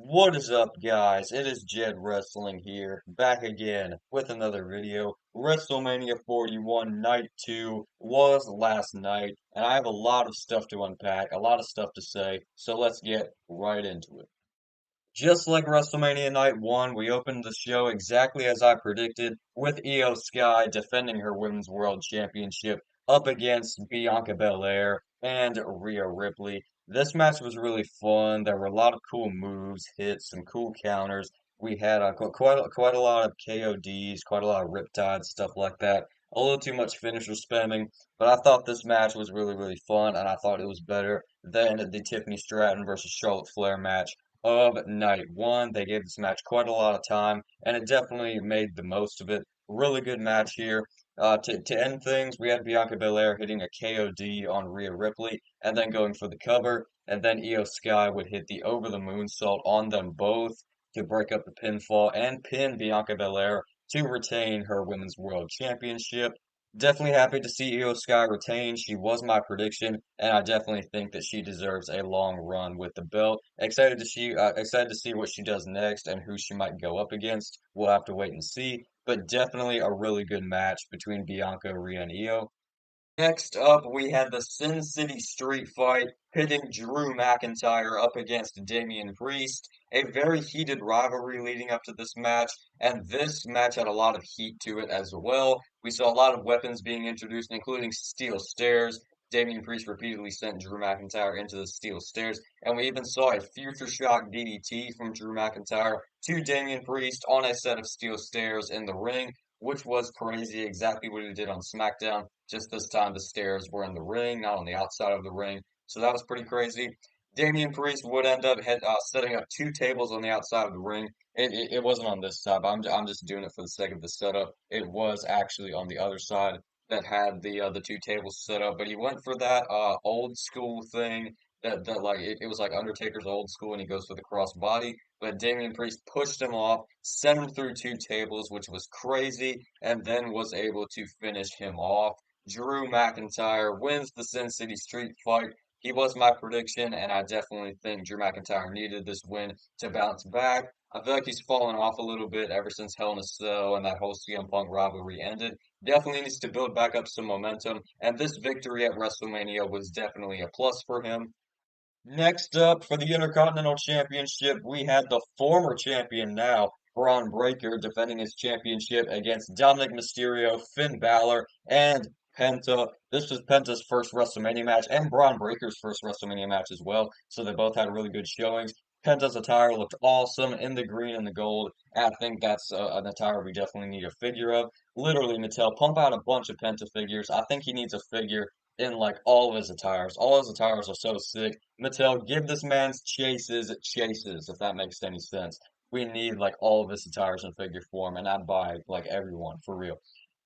What is up, guys? It is Jed Wrestling here, back again with another video. WrestleMania 41 Night 2 was last night, and I have a lot of stuff to unpack, a lot of stuff to say, so let's get right into it. Just like WrestleMania Night 1, we opened the show exactly as I predicted, with Io Sky defending her Women's World Championship up against Bianca Belair and Rhea Ripley. This match was really fun. There were a lot of cool moves, hits, some cool counters. We had quite a lot of KODs, quite a lot of riptides, stuff like that. A little too much finisher spamming, but I thought this match was really fun, and I thought it was better than the Tiffany Stratton versus Charlotte Flair match of night one. They gave this match quite a lot of time, and it definitely made the most of it. Really good match here. To end things, we had Bianca Belair hitting a KOD on Rhea Ripley, and then going for the cover, and then Io Sky would hit the over the moonsault on them both to break up the pinfall and pin Bianca Belair to retain her Women's World Championship. Definitely happy to see Io Sky retain. She was my prediction, and I definitely think that she deserves a long run with the belt. Excited to see what she does next and who she might go up against. We'll have to wait and see, but definitely a really good match between Bianca, Rhea, and Io. Next up, we had the Sin City Street Fight pitting Drew McIntyre up against Damian Priest. A very heated rivalry leading up to this match, and this match had a lot of heat to it as well. We saw a lot of weapons being introduced, including steel stairs. Damian Priest repeatedly sent Drew McIntyre into the steel stairs, and we even saw a future shock DDT from Drew McIntyre to Damian Priest on a set of steel stairs in the ring, which was crazy, exactly what he did on SmackDown. Just this time, the stairs were in the ring, not on the outside of the ring. So that was pretty crazy. Damian Priest would end up setting up two tables on the outside of the ring. It wasn't on this side, but I'm just doing it for the sake of the setup. It was actually on the other side that had the two tables set up, but he went for that old school thing that like it was like Undertaker's old school, and he goes for the cross body. But Damian Priest pushed him off, sent him through two tables, which was crazy, and then was able to finish him off. Drew McIntyre wins the Sin City Street Fight. He was my prediction, and I definitely think Drew McIntyre needed this win to bounce back. I feel like he's fallen off a little bit ever since Hell in a Cell and that whole CM Punk rivalry ended. Definitely needs to build back up some momentum, and this victory at WrestleMania was definitely a plus for him. Next up for the Intercontinental Championship, we had the former champion now, Braun Breaker, defending his championship against Dominic Mysterio, Finn Balor, and Penta. This was Penta's first WrestleMania match and Braun Breaker's first WrestleMania match as well, so they both had really good showings. Penta's attire looked awesome in the green and the gold. And I think that's an attire we definitely need a figure of. Literally, Mattel, pump out a bunch of Penta figures. I think he needs a figure in like all of his attires. All his attires are so sick. Mattel, give this man's chases, if that makes any sense. We need like all of his attires in figure form, and I'd buy like everyone for real.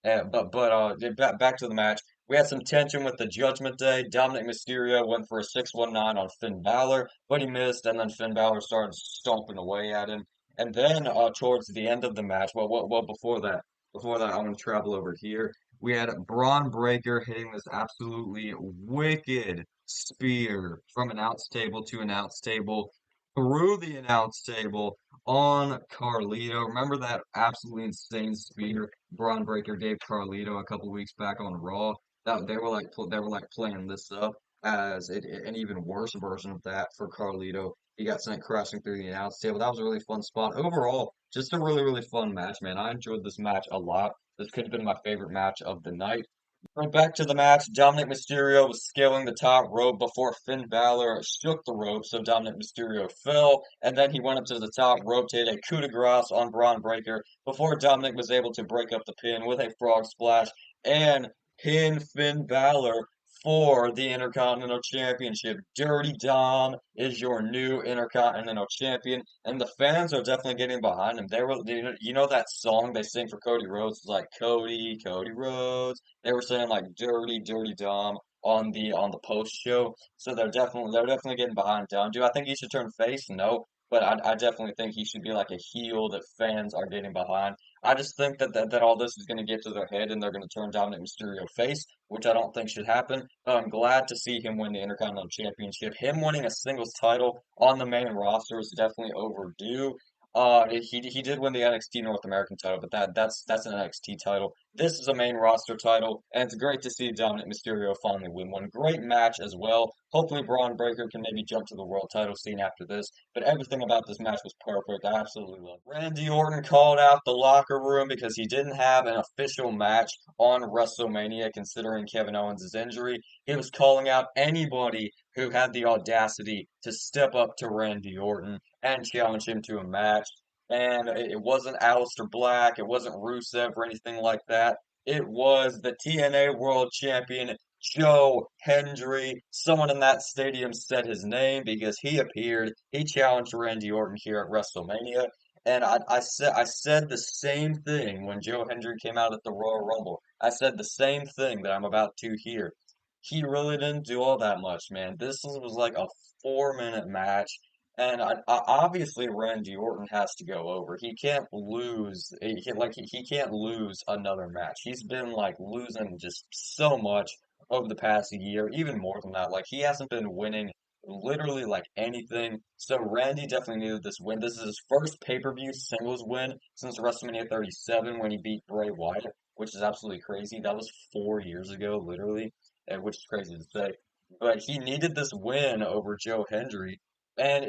Back to the match. We had some tension with the Judgment Day. Dominic Mysterio went for a 619 on Finn Balor, but he missed, and then Finn Balor started stomping away at him. And then towards the end of the match, before that, I want to travel over here. We had Braun Breaker hitting this absolutely wicked spear from announce table to announce table through the announce table on Carlito. Remember that absolutely insane spear Braun Breaker gave Carlito a couple weeks back on Raw? That they were like playing this up as an even worse version of that for Carlito. He got sent crashing through the announce table. That was a really fun spot. Overall, just a really fun match, man. I enjoyed this match a lot. This could have been my favorite match of the night. Right back to the match, Dominic Mysterio was scaling the top rope before Finn Balor shook the rope, so Dominic Mysterio fell, and then he went up to the top rope to hit a coup de grace on Braun Breaker before Dominic was able to break up the pin with a frog splash and pin Finn Balor for the Intercontinental Championship. Dirty Dom is your new Intercontinental Champion, and the fans are definitely getting behind him. You know that song they sing for Cody Rhodes? It's like Cody Rhodes. They were saying like Dirty Dom on the post show, so they're definitely getting behind Dom. Do I think he should turn face? No, but I definitely think he should be like a heel that fans are getting behind. I just think that all this is going to get to their head and they're going to turn Dominic Mysterio face, which I don't think should happen. But I'm glad to see him win the Intercontinental Championship. Him winning a singles title on the main roster is definitely overdue. He did win the NXT North American title, but that's an NXT title. This is a main roster title, and it's great to see Dominic Mysterio finally win one. Great match as well. Hopefully, Braun Breaker can maybe jump to the world title scene after this. But everything about this match was perfect. I absolutely love it. Randy Orton called out the locker room because he didn't have an official match on WrestleMania, considering Kevin Owens' injury. He was calling out anybody who had the audacity to step up to Randy Orton and challenge him to a match. And it wasn't Aleister Black, it wasn't Rusev or anything like that. It was the TNA World Champion Joe Hendry. Someone in that stadium said his name because he appeared. He challenged Randy Orton here at WrestleMania. And I said the same thing when Joe Hendry came out at the Royal Rumble. I said the same thing that I'm about to here. He really didn't do all that much, man. This was like a 4 minute match. And obviously Randy Orton has to go over. He can't lose. He can't lose another match. He's been like losing just so much over the past year, even more than that. Like he hasn't been winning literally like anything. So Randy definitely needed this win. This is his first pay-per-view singles win since WrestleMania 37 when he beat Bray Wyatt, which is absolutely crazy. That was 4 years ago, literally, which is crazy to say. But he needed this win over Joe Hendry. And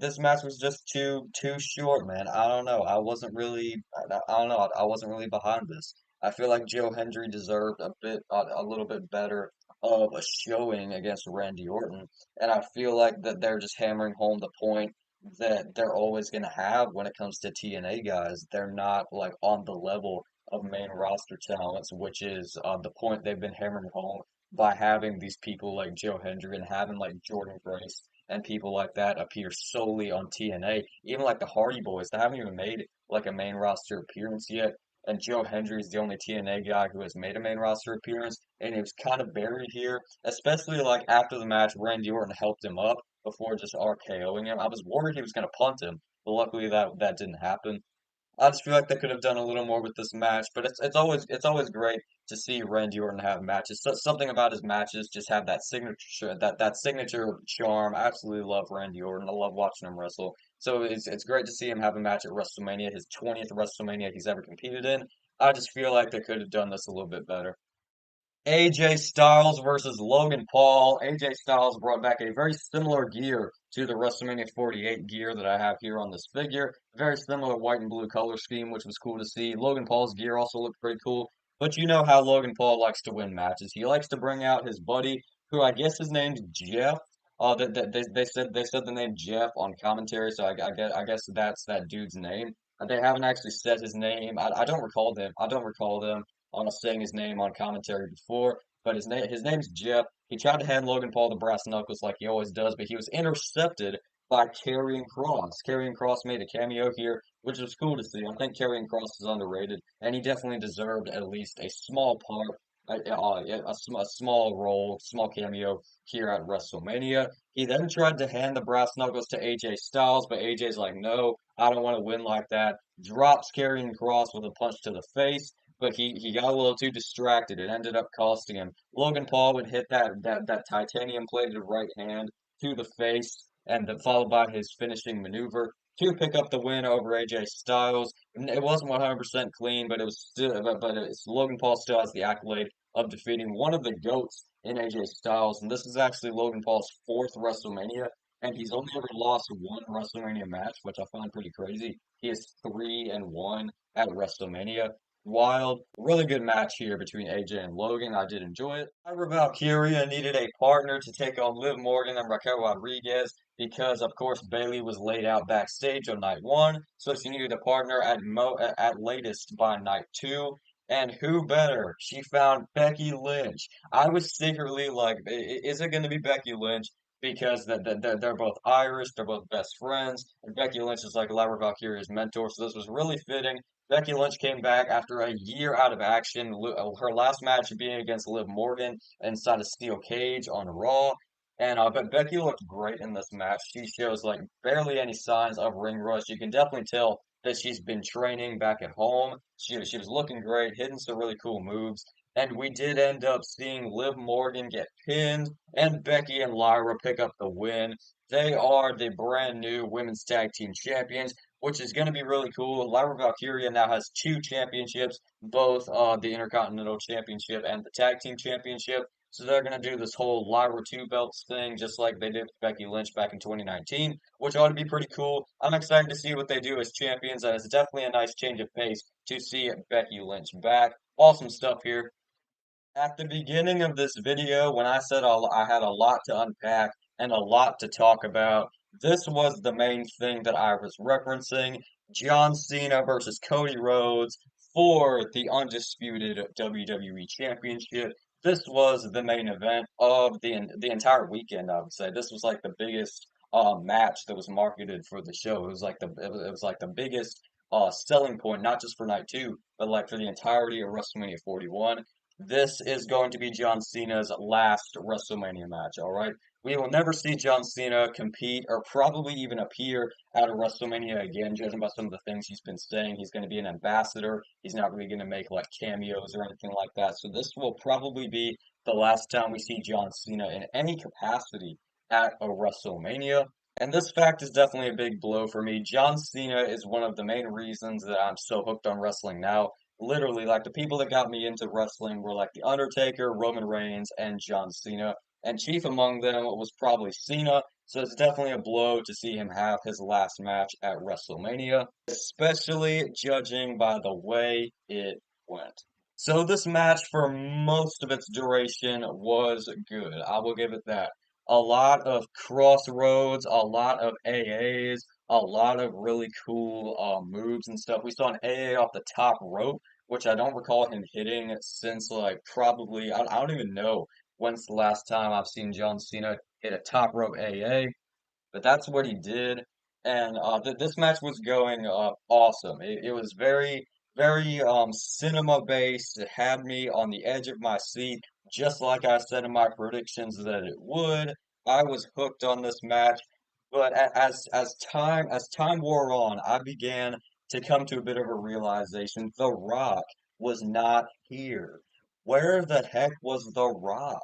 this match was just too short, man. I don't know. I don't know. I wasn't really behind this. I feel like Joe Hendry deserved a little bit better of a showing against Randy Orton, and I feel like that they're just hammering home the point that they're always going to have when it comes to TNA guys. They're not like on the level of main roster talents, which is the point they've been hammering home by having these people like Joe Hendry and having like Jordan Grace and people like that appear solely on TNA. Even like the Hardy Boys, they haven't even made like a main roster appearance yet. And Joe Hendry is the only TNA guy who has made a main roster appearance, and he was kind of buried here, especially like after the match, Randy Orton helped him up before just RKOing him. I was worried he was going to punt him, but luckily that didn't happen. I just feel like they could have done a little more with this match, but it's always great to see Randy Orton have matches. Something about his matches just have that signature charm. I absolutely love Randy Orton. I love watching him wrestle. So it's great to see him have a match at WrestleMania, his 20th WrestleMania he's ever competed in. I just feel like they could have done this a little bit better. AJ Styles versus Logan Paul. AJ Styles brought back a very similar gear to the WrestleMania 48 gear that I have here on this figure. Very similar white and blue color scheme, which was cool to see. Logan Paul's gear also looked pretty cool. But you know how Logan Paul likes to win matches. He likes to bring out his buddy, who I guess his name's Jeff. They said the name Jeff on commentary, so I guess that's that dude's name. They haven't actually said his name. I don't recall them. I don't recall them on saying his name on commentary before, but his name's Jeff. He tried to hand Logan Paul the brass knuckles like he always does, but he was intercepted by Karrion Kross. Karrion Kross made a cameo here, which was cool to see. I think Karrion Kross is underrated, and he definitely deserved at least a small part. A small role, small cameo here at WrestleMania. He then tried to hand the brass knuckles to AJ Styles, but AJ's like, no, I don't want to win like that. Drops Karrion Kross with a punch to the face, but he got a little too distracted. It ended up costing him. Logan Paul would hit that titanium plated right hand to the face, and then followed by his finishing maneuver to pick up the win over AJ Styles. And it wasn't 100% clean, but it was still, but Logan Paul still has the accolade of defeating one of the GOATs in AJ Styles, and this is actually Logan Paul's fourth WrestleMania, and he's only ever lost one WrestleMania match, which I find pretty crazy. He is 3-1 at WrestleMania. Wild, really good match here between AJ and Logan. I did enjoy it. Ira Valkyria needed a partner to take on Liv Morgan and Raquel Rodriguez because, of course, Bayley was laid out backstage on night one, so she needed a partner at latest by night two. And who better? She found Becky Lynch. I was secretly like, is it going to be Becky Lynch? Because they're both Irish, they're both best friends, and Becky Lynch is like Lyra Valkyria's mentor, so this was really fitting. Becky Lynch came back after a year out of action, her last match being against Liv Morgan inside a steel cage on Raw. And but Becky looked great in this match. She shows like barely any signs of ring rust. You can definitely tell that she's been training back at home. She was looking great, hitting some really cool moves. And we did end up seeing Liv Morgan get pinned and Becky and Lyra pick up the win. They are the brand new women's tag team champions, which is going to be really cool. Lyra Valkyria now has two championships, both the Intercontinental Championship and the Tag Team Championship. So they're going to do this whole Lyra 2 belts thing, just like they did with Becky Lynch back in 2019, which ought to be pretty cool. I'm excited to see what they do as champions, and it's definitely a nice change of pace to see Becky Lynch back. Awesome stuff here. At the beginning of this video, when I said I had a lot to unpack and a lot to talk about, this was the main thing that I was referencing. John Cena versus Cody Rhodes for the undisputed WWE Championship. This was the main event of the entire weekend, I would say. This was like the biggest match that was marketed for the show. It was like the biggest selling point, not just for night two, but like for the entirety of WrestleMania 41. This is going to be John Cena's last WrestleMania match, all right? We will never see John Cena compete or probably even appear at a WrestleMania again, judging by some of the things he's been saying. He's going to be an ambassador. He's not really going to make like cameos or anything like that. So this will probably be the last time we see John Cena in any capacity at a WrestleMania. And this fact is definitely a big blow for me. John Cena is one of the main reasons that I'm so hooked on wrestling now. Literally, like the people that got me into wrestling were like The Undertaker, Roman Reigns, and John Cena. And chief among them was probably Cena. So it's definitely a blow to see him have his last match at WrestleMania, especially judging by the way it went. So this match, for most of its duration, was good. I will give it that. A lot of crossroads, a lot of AAs, a lot of really cool moves and stuff. We saw an AA off the top rope, which I don't recall him hitting since like probably I don't even know when's the last time I've seen John Cena hit a top rope AA, but that's what he did. And this match was going awesome. It was very cinema based. It had me on the edge of my seat, just like I said in my predictions that it would. I was hooked on this match, but as time wore on, I began to come to a bit of a realization. The Rock was not here. Where the heck was The Rock?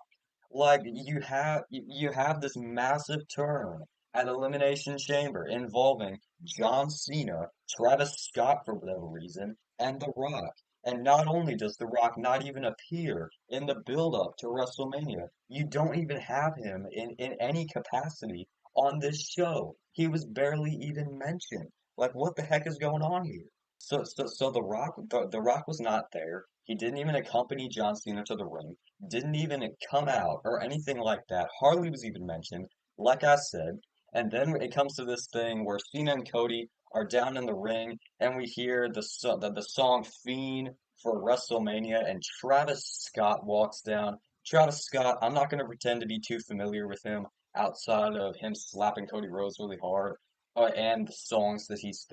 Like you have this massive turn at Elimination Chamber involving John Cena, Travis Scott for whatever reason, and The Rock. And not only does The Rock not even appear in the build-up to WrestleMania, you don't even have him in any capacity on this show. He was barely even mentioned. Like, what the heck is going on here? So the Rock was not there. He didn't even accompany John Cena to the ring, didn't even come out or anything like that. Hardly was even mentioned, like I said. And then it comes to this thing where Cena and Cody are down in the ring, and we hear the song Fiend for WrestleMania, and Travis Scott walks down. Travis Scott, I'm not going to pretend to be too familiar with him outside of him slapping Cody Rhodes really hard, and the songs that he's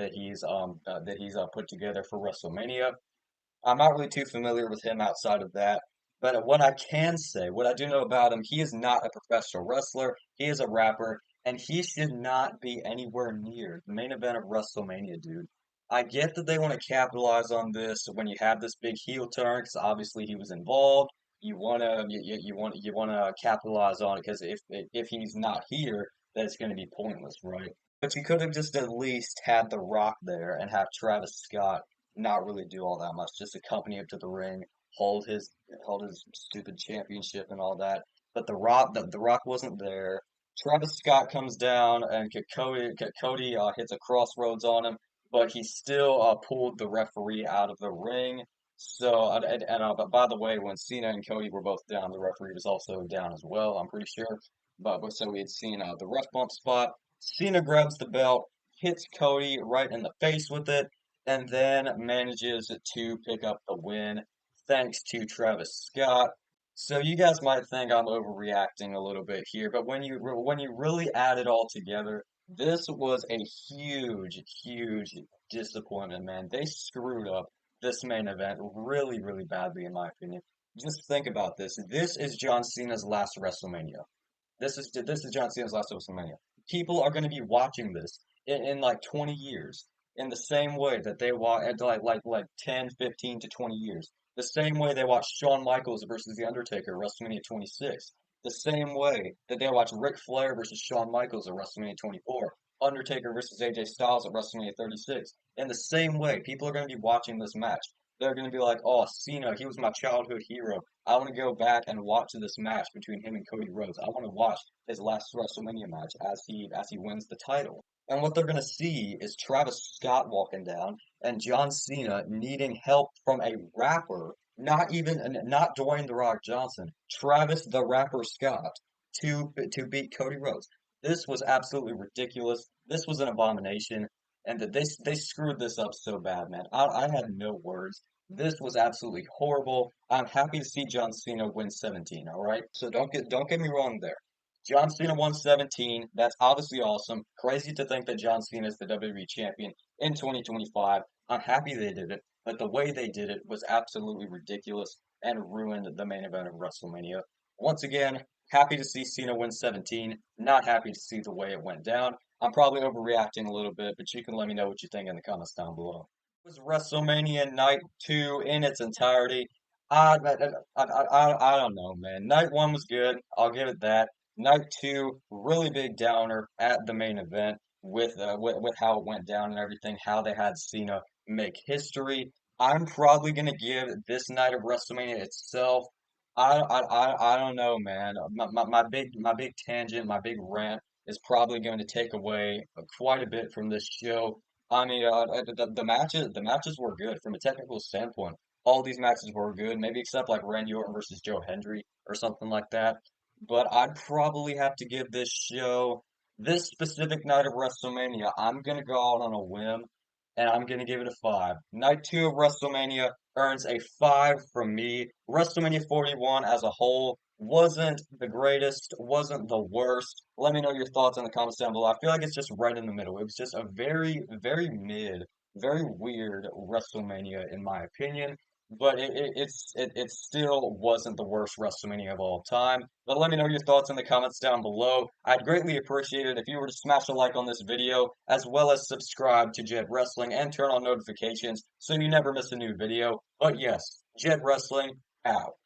put together for WrestleMania. I'm not really too familiar with him outside of that. But what I can say, what I do know about him, he is not a professional wrestler. He is a rapper, and he should not be anywhere near the main event of WrestleMania, dude. I get that they want to capitalize on this when you have this big heel turn, because obviously he was involved. You want to capitalize on it because if he's not here, then it's going to be pointless, right? But you could have just at least had The Rock there and have Travis Scott not really do all that much, just accompany him to the ring, hold his hold his stupid championship and all that. But the Rock wasn't there. Travis Scott comes down and Cody hits a crossroads on him, but he still pulled the referee out of the ring. So but by the way, when Cena and Cody were both down, the referee was also down as well. I'm pretty sure. But so we had seen the ref bump spot. Cena grabs the belt, hits Cody right in the face with it, and then manages to pick up the win thanks to Travis Scott. So you guys might think I'm overreacting a little bit here, but when you really add it all together, this was a huge disappointment, man. They screwed up this main event really badly, in my opinion. Just think about this. This is John Cena's last WrestleMania. This is John Cena's last WrestleMania. People are going to be watching this in like 20 years, in the same way that they watch like 10, 15 to 20 years. The same way they watch Shawn Michaels versus The Undertaker at WrestleMania 26. The same way that they watch Ric Flair versus Shawn Michaels at WrestleMania 24. Undertaker versus AJ Styles at WrestleMania 36. In the same way, people are going to be watching this match. They're going to be like, oh, Cena, he was my childhood hero. I want to go back and watch this match between him and Cody Rhodes. I want to watch his last WrestleMania match as he wins the title. And what they're going to see is Travis Scott walking down and John Cena needing help from a rapper, not Dwayne The Rock Johnson, Travis the Rapper Scott to beat Cody Rhodes. This was absolutely ridiculous. This was an abomination, and that they screwed this up so bad, man. I had no words. This was absolutely horrible. I'm happy to see John Cena win 17, all right? So don't get me wrong there. John Cena won 17. That's obviously awesome. Crazy to think that John Cena is the WWE champion in 2025. I'm happy they did it, but the way they did it was absolutely ridiculous and ruined the main event of WrestleMania. Once again, happy to see Cena win 17. Not happy to see the way it went down. I'm probably overreacting a little bit, but you can let me know what you think in the comments down below. Was WrestleMania Night 2 in its entirety. I don't know, man. Night 1 was good. I'll give it that. Night 2, really big downer at the main event with how it went down and everything, how they had Cena make history. I'm probably gonna give this night of WrestleMania itself. I don't know, man. My big tangent, my big rant is probably going to take away quite a bit from this show. I mean, the matches were good from a technical standpoint. All these matches were good, maybe except like Randy Orton versus Joe Hendry or something like that. But I'd probably have to give this specific night of WrestleMania, I'm gonna go out on a whim, and I'm gonna give it a 5. Night 2 of WrestleMania earns a 5 from me. WrestleMania 41 as a whole wasn't the greatest, wasn't the worst. Let me know your thoughts in the comments down below. I feel like it's just right in the middle. It was just a very, very mid, very weird WrestleMania in my opinion. But it still wasn't the worst WrestleMania of all time. But let me know your thoughts in the comments down below. I'd greatly appreciate it if you were to smash a like on this video, as well as subscribe to Jed Wrestling and turn on notifications so you never miss a new video. But yes, Jed Wrestling out.